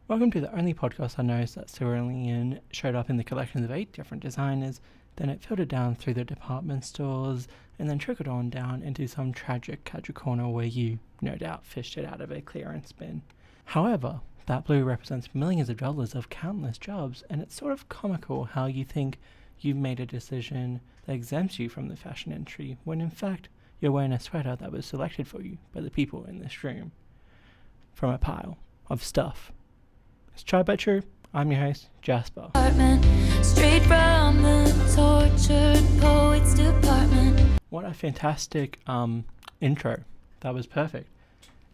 Welcome to the only podcast I noticed that Cerulean showed up in the collections of 8 different designers, then it filtered down through the department stores, and then trickled on down into some tragic casual corner where you, no doubt, fished it out of a clearance bin. However, that blue represents millions of dollars of countless jobs, and it's sort of comical how you think you've made a decision that exempts you from the fashion industry, when in fact you're wearing a sweater that was selected for you by the people in this room from a pile of stuff. It's Try Butcher. I'm your host, Jasper. Straight from the tortured poets department. What a fantastic intro. That was perfect.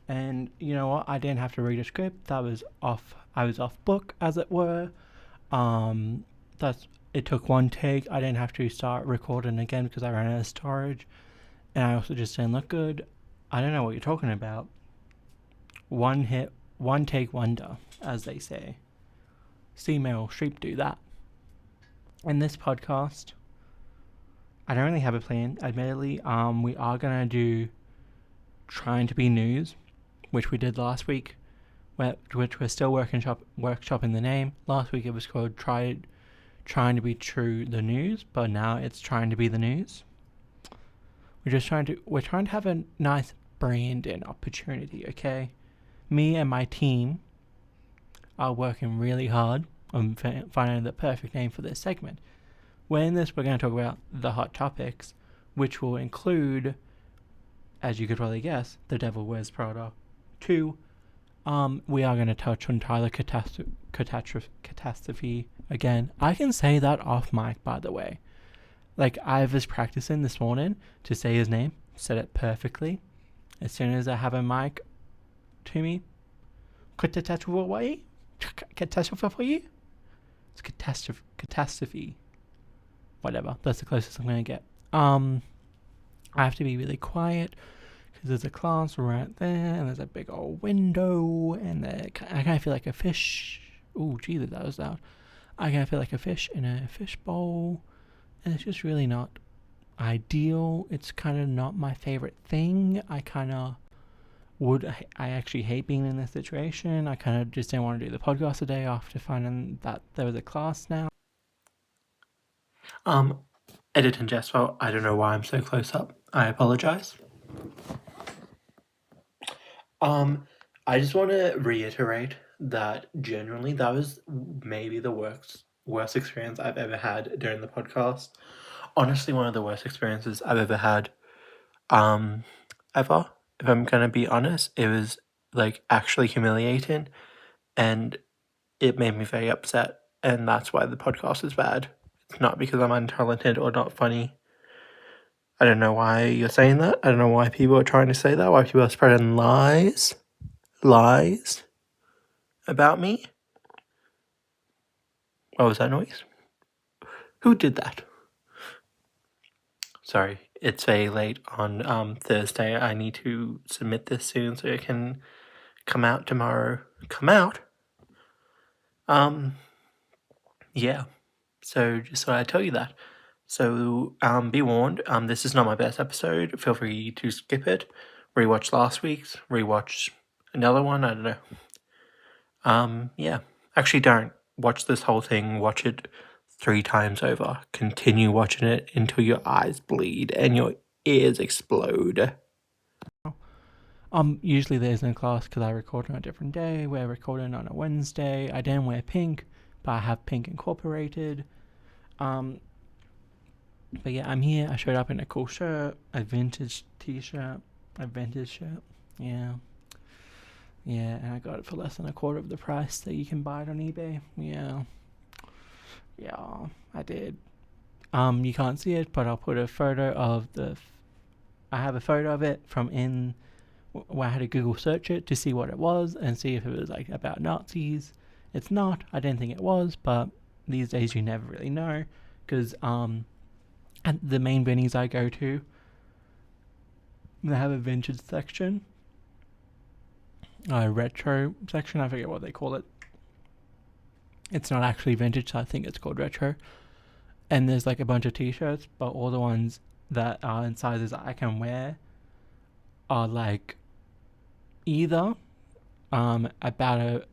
And you know what? I didn't have to read a script. That was off. I was off book, as it were. It took one take. I didn't have to start recording again because I ran out of storage. And I also just didn't look good. I don't know what you're talking about. One hit, one take wonder, as they say. See Meryl Streep do that. In this podcast, I don't really have a plan, admittedly. We are going to do Trying to Be News, which we did last week, which we're still workshopping the name. Last week it was called Trying to Be True the News, but now it's Trying to Be the News. We're trying to have a nice branding opportunity, okay? Me and my team are working really hard on finding the perfect name for this segment. In this, we're going to talk about the hot topics, which will include, as you could probably guess, The Devil Wears Prada 2. We are going to touch on Tyler Catastrophe again. I can say that off mic, by the way. I was practicing this morning to say his name, said it perfectly. As soon as I have a mic to me, catastrophe. It's catastrophe. Whatever. That's the closest I'm going to get. I have to be really quiet because there's a class right there, and there's a big old window, and I kind of feel like a fish. Oh, Jesus, that was loud. I kind of feel like a fish in a fish bowl, and it's just really not ideal. It's kind of not my favorite thing. I actually hate being in this situation. I kind of just didn't want to do the podcast today after finding that there was a class now. Editor Jasper, I don't know why I'm so close up. I apologize. I just want to reiterate that generally that was maybe the worst experience I've ever had during the podcast. Honestly, one of the worst experiences I've ever had, ever. If I'm gonna be honest, it was actually humiliating, and it made me very upset, and that's why the podcast is bad. It's not because I'm untalented or not funny. I don't know why you're saying that. I don't know why people are trying to say that, why people are spreading lies about me. What was that noise? Who did that? Sorry, it's very late on Thursday. I need to submit this soon so it can come out tomorrow. Come out? Yeah. So just thought I'd tell you that. So be warned, this is not my best episode. Feel free to skip it. Rewatch last week's. Rewatch another one. I don't know. Yeah. Actually, don't. Watch this whole thing. Watch it 3 times over. Continue watching it until your eyes bleed and your ears explode. Usually there's no class because I record on a different day. We're recording on a Wednesday. I didn't wear pink, but I have pink incorporated. But yeah, I'm here. I showed up in a cool shirt, a vintage t-shirt, a vintage shirt. Yeah, and I got it for less than a quarter of the price that you can buy it on eBay. Yeah, I did. You can't see it, but I'll put a photo of I have a photo of it from where I had to Google search it to see what it was and see if it was about Nazis. It's not. I didn't think it was, but these days you never really know because at the main venues I go to, they have a vintage section, a retro section. I forget what they call it. It's not actually vintage, so I think it's called retro. And there's a bunch of t-shirts, but all the ones that are in sizes I can wear are either about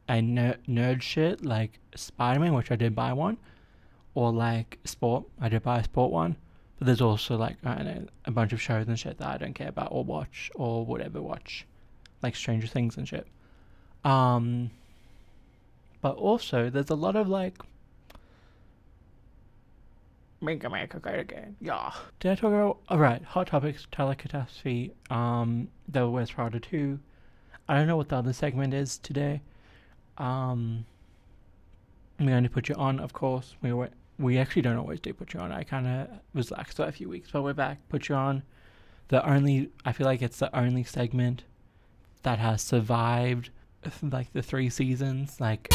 a nerd shit like Spider-Man, which I did buy one, or like sport, I did buy a sport one. But there's also like, I don't know, a bunch of shows and shit that I don't care about or watch or whatever watch, like Stranger Things and shit. But also there's a lot of like, make America great again. Yeah. Did I talk about? Alright, Hot Topics, Tyler Catastrophe, Devil Wears Prada 2. I don't know what the other segment is today. I'm going to put you on, of course. We actually don't always do put you on. I kind of was lax for a few weeks, but we're back. Put you on. I feel like it's the only segment that has survived like the 3 seasons. Like,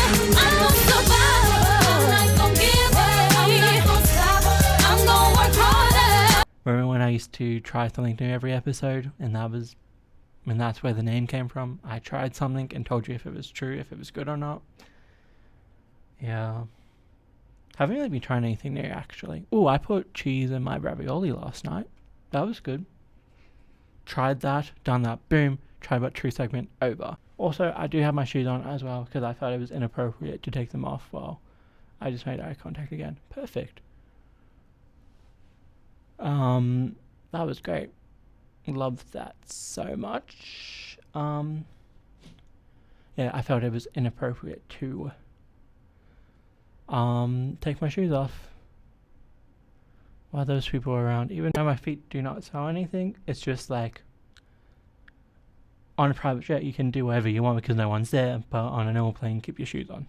remember when I used to try something new every episode, and that's where the name came from. I tried something and told you if it was true, if it was good or not. Yeah. Haven't really been trying anything new, actually. Oh, I put cheese in my ravioli last night. That was good. Tried that, done that, boom. Tried about true segment, over. Also, I do have my shoes on as well, because I thought it was inappropriate to take them off. Well, I just made eye contact again. Perfect. That was great. Loved that so much. Yeah, I felt it was inappropriate to take my shoes off while those people were around. Even though my feet do not smell anything, it's just like, on a private jet you can do whatever you want because no one's there, but on a normal plane, keep your shoes on.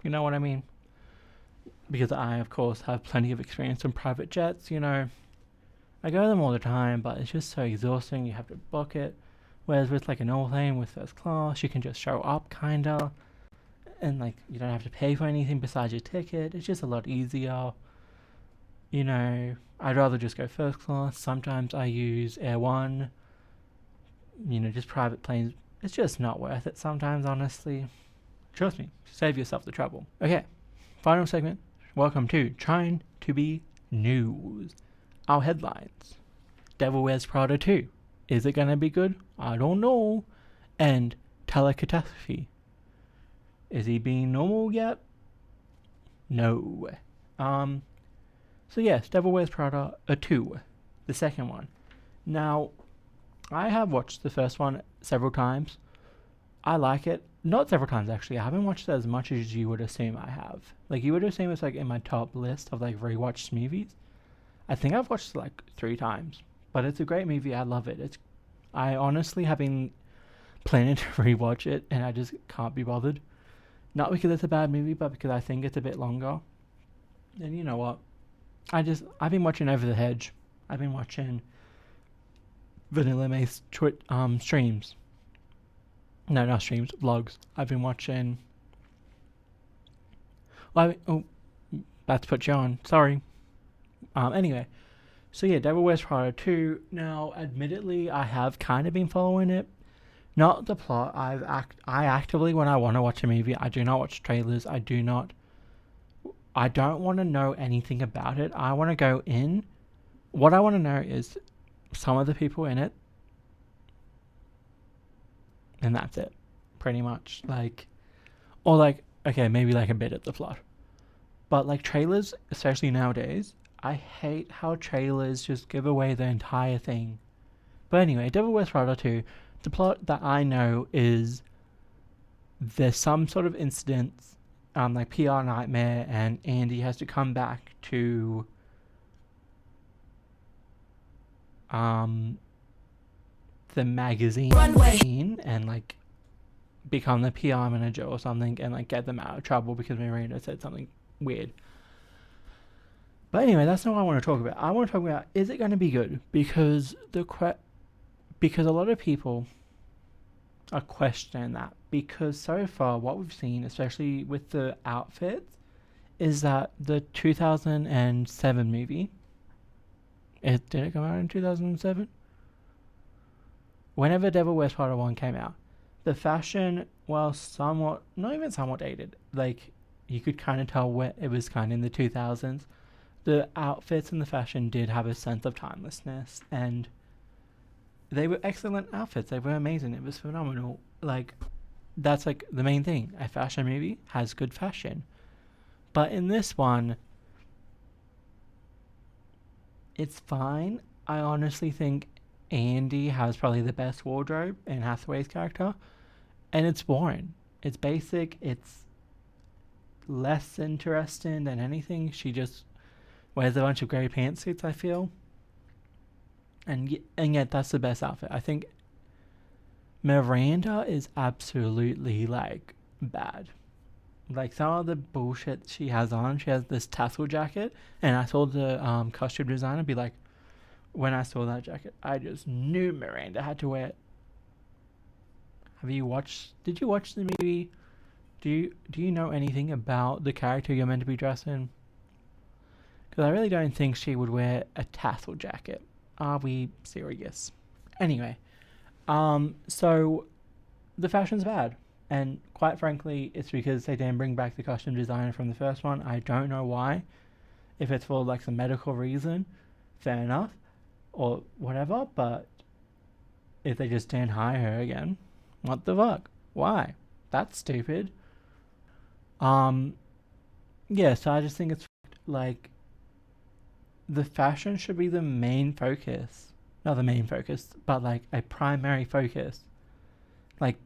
You know what I mean? Because I, of course, have plenty of experience in private jets, you know. I go to them all the time, but it's just so exhausting. You have to book it. Whereas with like a normal plane with first class, you can just show up, kinda. And like, you don't have to pay for anything besides your ticket. It's just a lot easier. You know, I'd rather just go first class. Sometimes I use Air One. You know, just private planes. It's just not worth it sometimes, honestly. Trust me, save yourself the trouble. Okay, final segment. Welcome to Trying to Be News. Our headlines. Devil Wears Prada 2. Is it gonna be good? I don't know. And Tyler Catastrophe. Is he being normal yet? No. So yes, Devil Wears Prada 2. The second one. Now, I have watched the first one several times. I like it. Not several times, actually. I haven't watched it as much as you would assume I have. Like, you would assume it's like in my top list of like rewatched movies. I think I've watched it like 3 times. But it's a great movie. I love it. I honestly have been planning to rewatch it, and I just can't be bothered. Not because it's a bad movie, but because I think it's a bit longer. And you know what? I've been watching Over the Hedge. I've been watching Vanilla Mae's streams. No, not streams, vlogs. I've been watching. That's put you on. Sorry. Anyway, so yeah, Devil Wears Prada 2. Now, admittedly, I have kind of been following it. Not the plot. I actively, when I want to watch a movie, I do not watch trailers. I don't want to know anything about it. I want to go in. What I want to know is some of the people in it, and that's it, pretty much. Like, or like, okay, maybe like a bit of the plot, but like trailers, especially nowadays, I hate how trailers just give away the entire thing. But anyway, Devil Wears Prada 2, the plot that I know is there's some sort of incident, like PR nightmare, and Andy has to come back to the magazine scene and like become the PR manager or something and like get them out of trouble because Miranda said something weird. But anyway, that's not what I want to talk about. I want to talk about, is it going to be good? Because because a lot of people are questioning that. Because so far, what we've seen, especially with the outfits, is that the 2007 movie, did it come out in 2007? Whenever Devil Wears Prada 1 came out, the fashion was somewhat, not even somewhat dated. Like, you could kind of tell where it was kind of in the 2000s. The outfits and the fashion did have a sense of timelessness, and they were excellent outfits. They were amazing. It was phenomenal. Like, that's like the main thing. A fashion movie has good fashion. But in this one, it's fine. I honestly think Andy has probably the best wardrobe in Hathaway's character, and it's boring. It's basic. It's less interesting than anything. She just wears a bunch of grey pantsuits, I feel, and yet that's the best outfit. I think Miranda is absolutely like bad. Like some of the bullshit she has on, she has this tassel jacket, and I saw the costume designer be like, when I saw that jacket, I just knew Miranda had to wear it. Did you watch the movie? Do you know anything about the character you're meant to be dressing? Because I really don't think she would wear a tassel jacket. Are we serious? Anyway, so the fashion's bad. And quite frankly, it's because they didn't bring back the costume designer from the first one. I don't know why. If it's for like some medical reason, fair enough. Or whatever, but if they just didn't hire her again, what the fuck? Why? That's stupid. Yeah, so I just think it's like the fashion should be the main focus. Not the main focus, but like a primary focus. Like,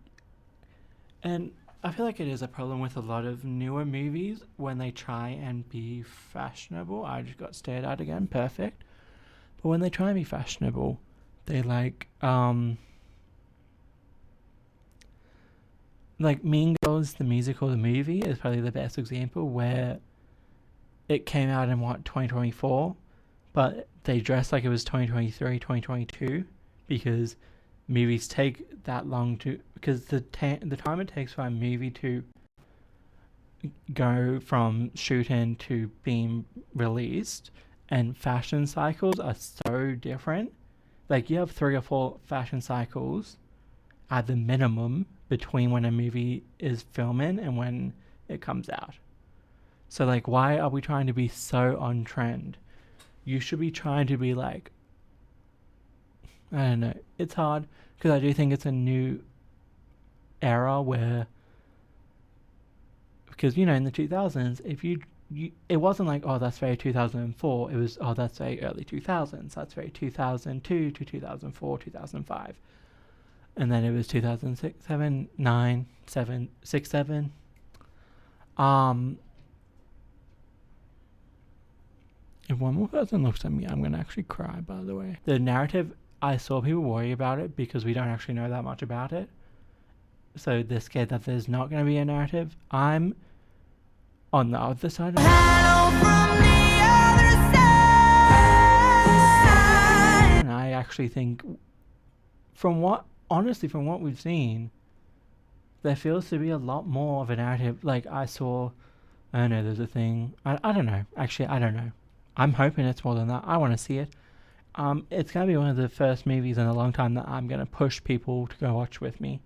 and I feel like it is a problem with a lot of newer movies when they try and be fashionable. I just got stared at again. Perfect. But when they try and be fashionable, they like Mean Girls, the musical, the movie is probably the best example where it came out in 2024, but they dressed like it was 2023, 2022 because movies take that long because the time it takes for a movie to go from shooting to being released and fashion cycles are so different. Like you have 3 or 4 fashion cycles at the minimum between when a movie is filming and when it comes out. So like why are we trying to be so on trend? You should be trying to be like, I don't know. It's hard because I do think it's a new era where, because in the 2000s, if it wasn't like, oh, that's very 2004. It was, oh, that's very early 2000s. That's very 2002 to 2004, 2005. And then it was 2006, 7, 9, 7, 6, 7. If one more person looks at me, I'm going to actually cry, by the way. The narrative, I saw people worry about it because we don't actually know that much about it. So they're scared that there's not going to be a narrative. I'm on the other side of it. And I actually think, honestly, from what we've seen, there feels to be a lot more of a narrative. Like I saw, I don't know, there's a thing. I don't know. Actually, I don't know. I'm hoping it's more than that. I want to see it. It's going to be one of the first movies in a long time that I'm going to push people to go watch with me.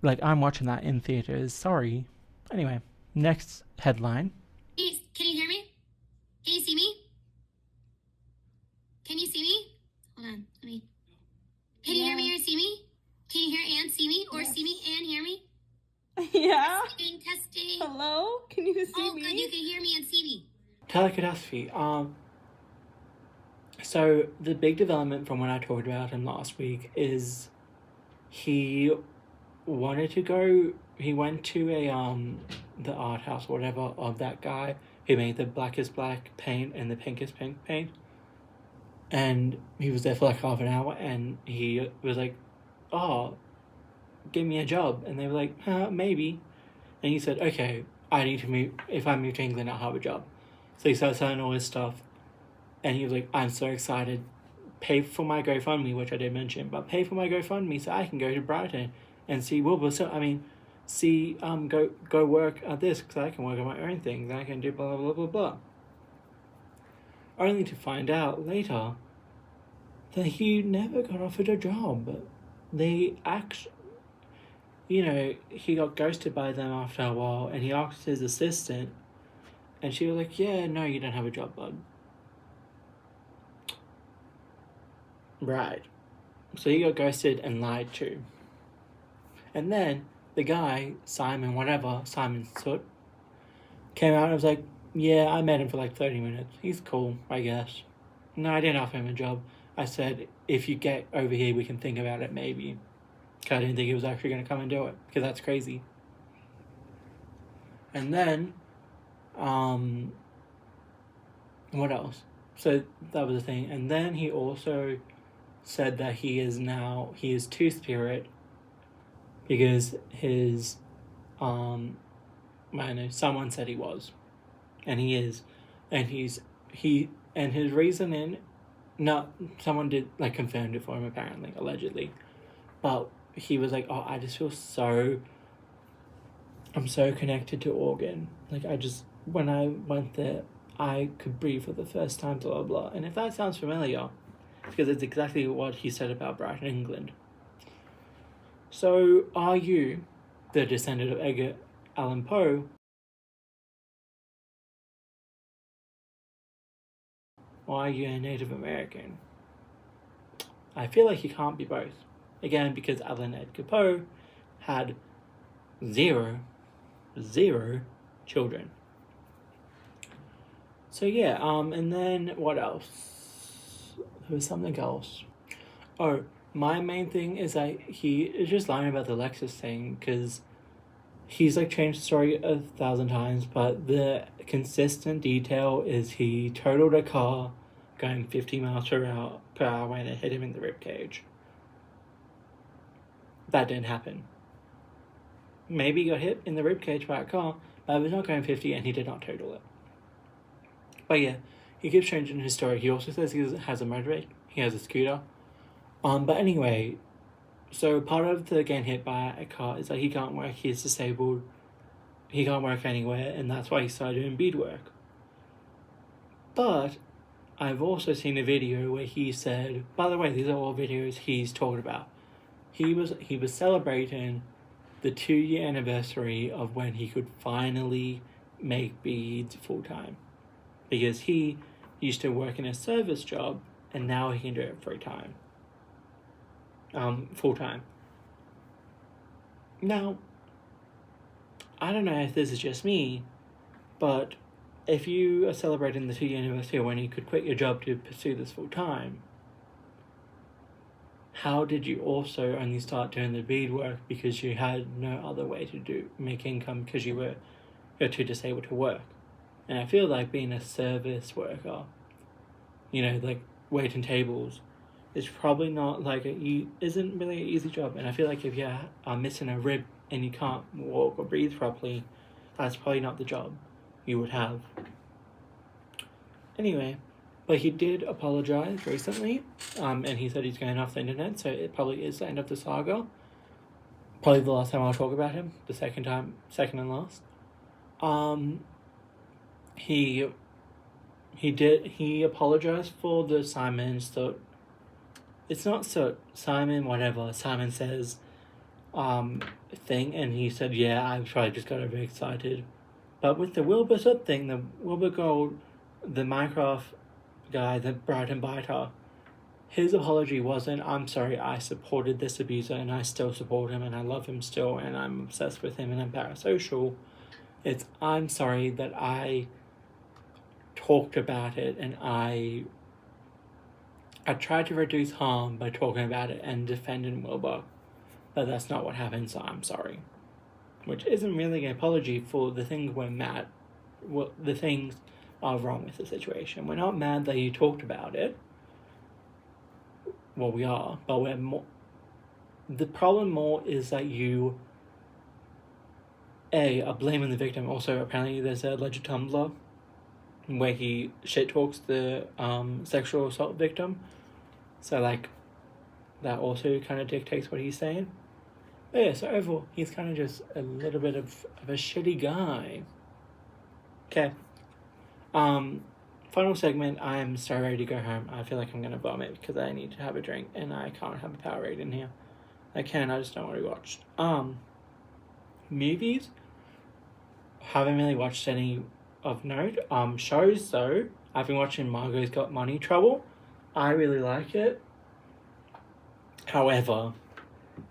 Like, I'm watching that in theaters. Sorry. Anyway, next headline. Can you hear me? Can you see me? Can you see me? Hold on. Can you hear me or see me? Can you hear and see me? Or see me and hear me? Yeah. Testing. Hello? Can you see me? Oh, good. You can hear me and see me. Tyler Catastrophe. So the big development from when I talked about him last week is he went to the art house or whatever of that guy who made the blackest black paint and the pinkest pink paint, and he was there for like half an hour and he was like, oh, give me a job. And they were like, maybe. And he said, okay, I need to move. If I move to England, I'll have a job. So he started selling all his stuff. And he was like, I'm so excited. Pay for my GoFundMe, which I did mention, but pay for my GoFundMe so I can go to Brighton and see Wilbur. So, go work at this because I can work on my own things. I can do blah, blah, blah, blah. Only to find out later that he never got offered a job. They actually, he got ghosted by them after a while, and he asked his assistant, and she was like, yeah, no, you don't have a job, bud. Right. So he got ghosted and lied to. And then the guy, Simon Soot, came out and was like, yeah, I met him for like 30 minutes. He's cool, I guess. No, I didn't offer him a job. I said, if you get over here, we can think about it, maybe. Because I didn't think he was actually going to come and do it, because that's crazy. And then, what else? So that was the thing. And then he also said that he is Two-Spirit because his, I don't know, someone said he was. And he is. And and his reasoning, someone did, like, confirmed it for him, apparently, allegedly. But he was like, oh, I just feel I'm so connected to Oregon. Like, when I went there, I could breathe for the first time, blah, blah, blah. And if that sounds familiar, it's because it's exactly what he said about Brighton, England. So, are you the descendant of Edgar Allan Poe, or are you a Native American? I feel like you can't be both. Again, because Allan Edgar Poe had zero children. So yeah, and then what else? There was something else. Oh, my main thing is that he is just lying about the Lexus thing, because he's like changed the story 1,000 times, but the consistent detail is he totaled a car going 50 miles per hour when it hit him in the ribcage. That didn't happen. Maybe he got hit in the ribcage by a car, but it was not going 50 and he did not total it. But yeah, he keeps changing his story. He also says he has a motorbike, he has a scooter. But anyway, so part of the getting hit by a car is that he can't work, he's disabled, he can't work anywhere, and that's why he started doing beadwork. But I've also seen a video where he said, by the way, these are all videos he's talked about. He was celebrating the 2-year anniversary of when he could finally make beads full time. Because he used to work in a service job and now he can do it full time. Now, I don't know if this is just me, but if you are celebrating the 2-year anniversary when you could quit your job to pursue this full time, how did you also only start doing the beadwork because you had no other way to make income because you're too disabled to work? And I feel like being a service worker, like waiting tables, is probably not isn't really an easy job. And I feel like if you are missing a rib and you can't walk or breathe properly, that's probably not the job you would have. Anyway, but he did apologize recently, and he said he's going off the internet, so it probably is the end of the saga. Probably the last time I'll talk about him, second and last. He apologized for the Simon Soot. It's not Soot, Simon whatever, Simon says thing, and he said, yeah, I probably just got overexcited. But with the Wilbur Soot thing, the Wilbur Gold, the Minecraft guy, the Brighton Biter, his apology wasn't, I'm sorry, I supported this abuser and I still support him and I love him still and I'm obsessed with him and I'm parasocial. It's, I'm sorry that I talked about it and I tried to reduce harm by talking about it and defending Wilbur, but that's not what happened, so I'm sorry. Which isn't really an apology for the things we're mad, the things are wrong with the situation. We're not mad that you talked about it. Well, we are, but we're more. The problem more is that you are blaming the victim. Also, apparently, there's an alleged Tumblr where he shit talks the sexual assault victim. So that also kind of dictates what he's saying. But yeah, so overall, he's kind of just a little bit of a shitty guy. Okay. Final segment, I'm so ready to go home. I feel like I'm going to vomit because I need to have a drink and I can't have a Powerade in here. I just don't want to watch. Movies, haven't really watched any of note. Shows though, I've been watching Margot's Got Money Trouble. I really like it. However,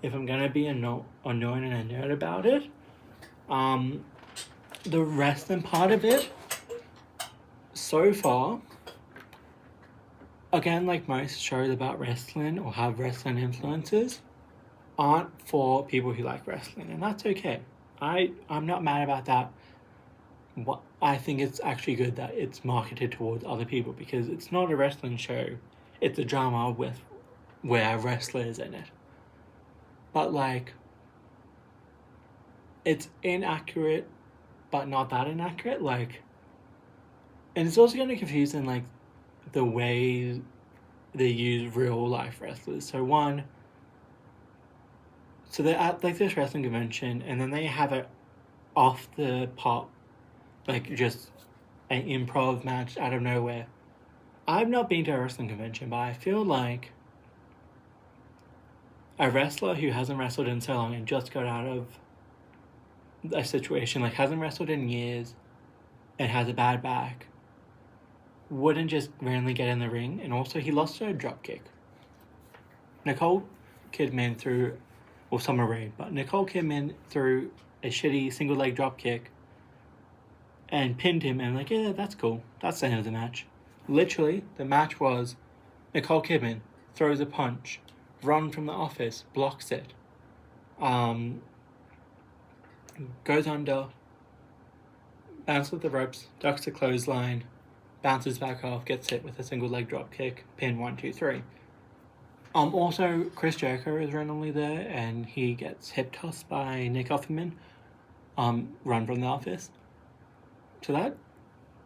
if I'm gonna be annoying and a nerd about it, the wrestling part of it, so far, again, like most shows about wrestling or have wrestling influences, aren't for people who like wrestling, and that's okay. I'm not mad about that. What I think it's actually good that it's marketed towards other people because it's not a wrestling show, it's a drama with where a wrestler is in it. But like, it's inaccurate, but not that inaccurate. Like, and it's also kind of confusing, like the way they use real life wrestlers. So they're at like this wrestling convention, and then they have it off the pop, like just an improv match out of nowhere. I've not been to a wrestling convention, but I feel like a wrestler who hasn't wrestled in so long and just got out of a situation, like hasn't wrestled in years and has a bad back, wouldn't just randomly get in the ring. And also, he lost to a dropkick. Nicole Kidman threw, well, Summer Rae, but Nicole Kidman threw a shitty single leg dropkick and pinned him, and like, yeah, that's cool. That's the end of the match. Literally, the match was Nicole Kidman throws a punch, Ron from the office blocks it, goes under, bounces the ropes, ducks the clothesline, bounces back off, gets hit with a single leg drop kick, pin 1, 2, 3. Also, Chris Jericho is randomly there, and he gets hip tossed by Nick Offerman, Ron from the office. So that,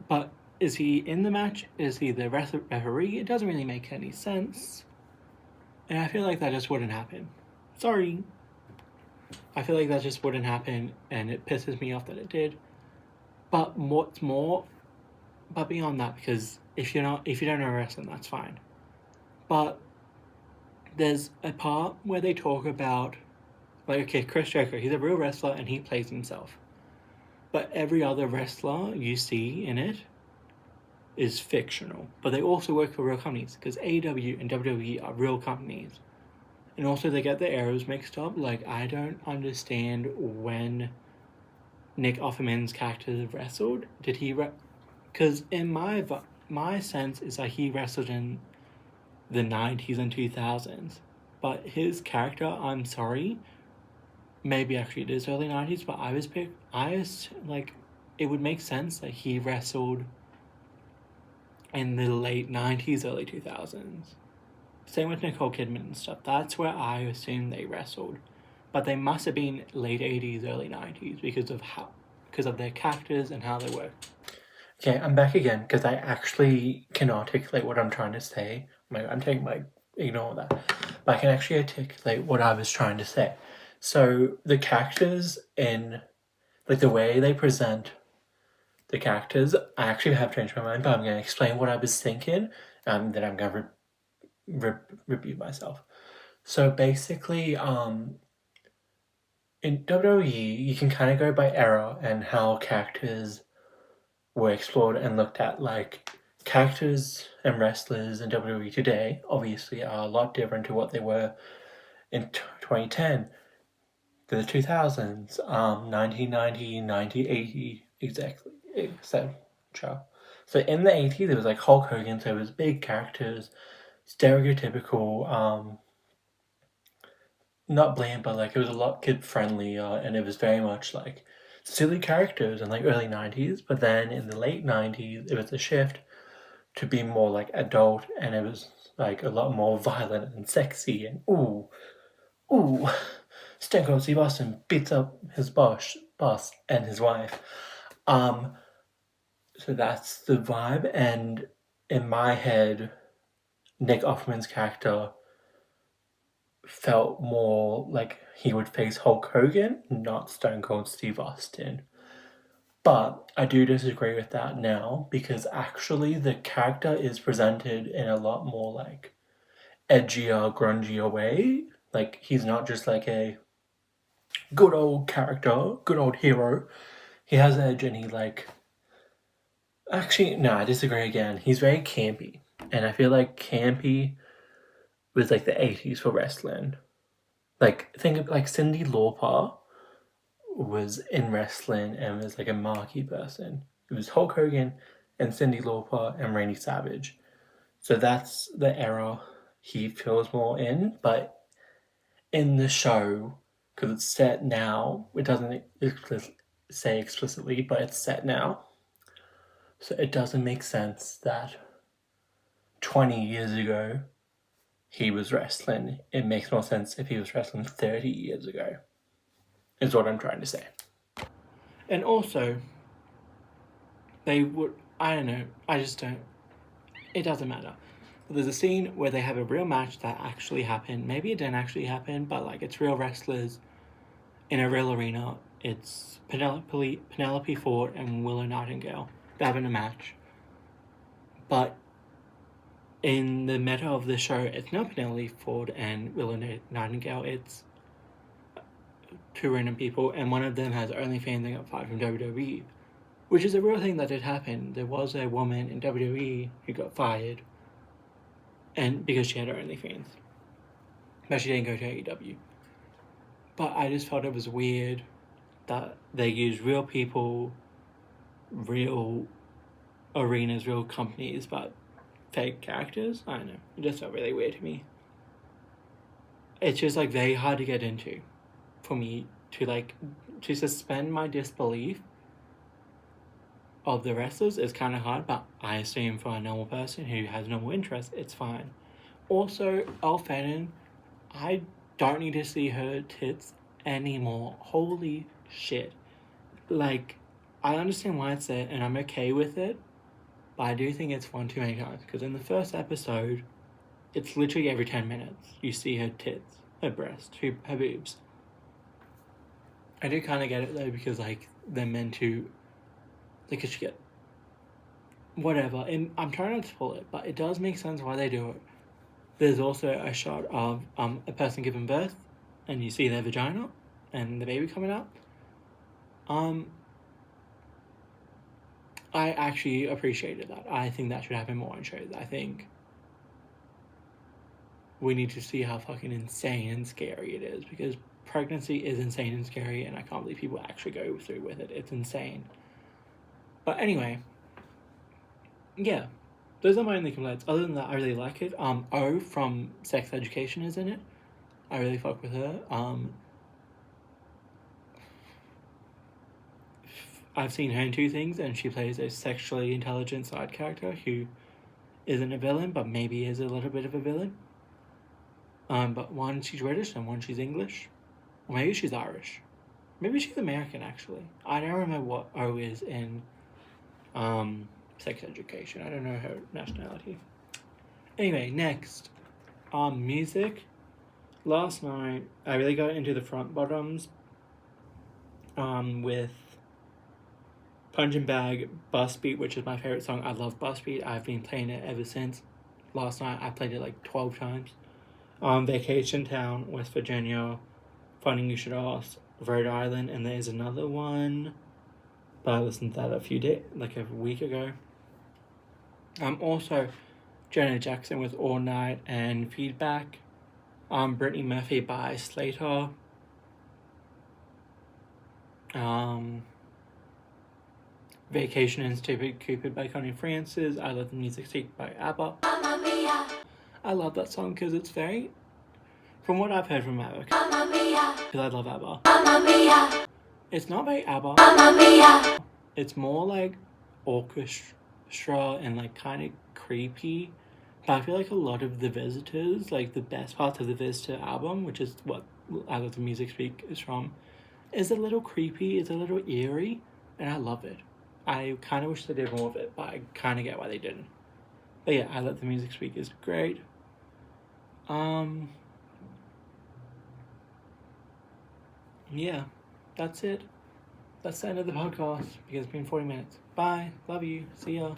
but is he in the match? Is he the referee? It doesn't really make any sense. And I feel like that just wouldn't happen. Sorry. I feel like that just wouldn't happen, and it pisses me off that it did. But what's more, but beyond that, because if you don't know wrestling, that's fine. But there's a part where they talk about, like, okay, Chris Jericho, he's a real wrestler and he plays himself. But every other wrestler you see in it is fictional. But they also work for real companies, because AEW and WWE are real companies. And also they get the eras mixed up. Like, I don't understand when Nick Offerman's character wrestled. Did he because in my sense is that he wrestled in the 90s and 2000s. But his character, I'm sorry, maybe actually it is early 90s, but I was like, it would make sense that he wrestled in the late 90s, early 2000s. Same with Nicole Kidman and stuff. That's where I assume they wrestled. But they must have been late 80s, early 90s because of their characters and how they work. Okay, I'm back again because I actually can articulate what I'm trying to say. I'm taking ignore that. But I can actually articulate what I was trying to say. So the characters in, like, the way they present the characters, I actually have changed my mind, but I'm going to explain what I was thinking, and then I'm going to repeat myself. So basically, in WWE, you can kind of go by era and how characters were explored and looked at. Like, characters and wrestlers in WWE today obviously are a lot different to what they were in 2010, to the 2000s, 1990, 1980, exactly, etc. So in the 80s, it was like Hulk Hogan, so it was big characters, stereotypical, not bland, but like it was a lot kid-friendly, and it was very much like silly characters in like early 90s. But then in the late 90s, it was a shift to be more like adult, and it was like a lot more violent and sexy, and ooh, Stone Cold Steve Austin beats up his boss and his wife. So that's the vibe, and in my head, Nick Offerman's character felt more like he would face Hulk Hogan, not Stone Cold Steve Austin. But I do disagree with that now, because actually the character is presented in a lot more like edgier, grungier way. Like, he's not just like a good old character, good old hero. He has edge, and he like... Actually, no, I disagree again. He's very campy. And I feel like campy was like the 80s for wrestling. Like, think of, like, Cyndi Lauper was in wrestling and was, like, a marquee person. It was Hulk Hogan and Cyndi Lauper and Randy Savage. So that's the era he feels more in, but in the show, because it's set now, it doesn't say explicitly, but it's set now. So it doesn't make sense that 20 years ago he was wrestling. It makes more sense if he was wrestling 30 years ago, is what I'm trying to say. And also, they would, I don't know, I just don't, it doesn't matter. There's a scene where they have a real match that actually happened. Maybe it didn't actually happen, but like it's real wrestlers in a real arena. It's Penelope Ford and Willow Nightingale. They're having a match. But in the meta of the show, it's not Penelope Ford and Willow Nightingale. It's two random people, and one of them has OnlyFans and got fired from WWE, which is a real thing that did happen. There was a woman in WWE who got fired, and because she had her OnlyFans, but she didn't go to AEW. But I just felt it was weird that they used real people, real arenas, real companies, but fake characters. I don't know. It just felt really weird to me. It's just like very hard to get into for me to suspend my disbelief of the wrestlers is kind of hard, but I assume for a normal person who has normal interest, it's fine. Also, Elle Fanning, I don't need to see her tits anymore. Holy shit. Like, I understand why it's there, and I'm okay with it, but I do think it's one too many times, because in the first episode, it's literally every 10 minutes you see her tits, her breast, her boobs. I do kind of get it, though, because, like, they're meant to, like, you get whatever, and I'm trying not to spoil it, but it does make sense why they do it. There's also a shot of a person giving birth, and you see their vagina and the baby coming out. I actually appreciated that. I think that should happen more in shows. I think we need to see how fucking insane and scary it is, because pregnancy is insane and scary, and I can't believe people actually go through with it. It's insane. But anyway, yeah, those are my only complaints. Other than that, I really like it. O from Sex Education is in it. I really fuck with her. I've seen her in two things, and she plays a sexually intelligent side character who isn't a villain, but maybe is a little bit of a villain. But one, she's British, and one, she's English. Or maybe she's Irish. Maybe she's American, actually. I don't remember what O is in Sex Education. I don't know her nationality. Anyway, next. Music. Last night, I really got into the front bottoms with Punch and Bag, Bus Beat, which is my favorite song. I love Bus Beat. I've been playing it ever since. Last night, I played it like 12 times. Vacation Town, West Virginia, Funny You Should Ask, Rhode Island, and there's another one, but I listened to that a week ago. Also, Janet Jackson with All Night and Feedback. Brittany Murphy by Slater. Vacation and Stupid Cupid by Connie Francis. I Love the Music Speak by ABBA. I love that song because it's very, from what I've heard from ABBA, because I love ABBA. It's not very ABBA. It's more like orchestra and like kind of creepy. But I feel like a lot of the Visitors, like the best parts of the Visitor album, which is what I Love the Music Speak is from, is a little creepy, it's a little eerie, and I love it. I kind of wish they did more of it, but I kind of get why they didn't. But yeah, I Let the Music Speak is great. Yeah, that's it. That's the end of the podcast, because it's been 40 minutes. Bye. Love you. See ya.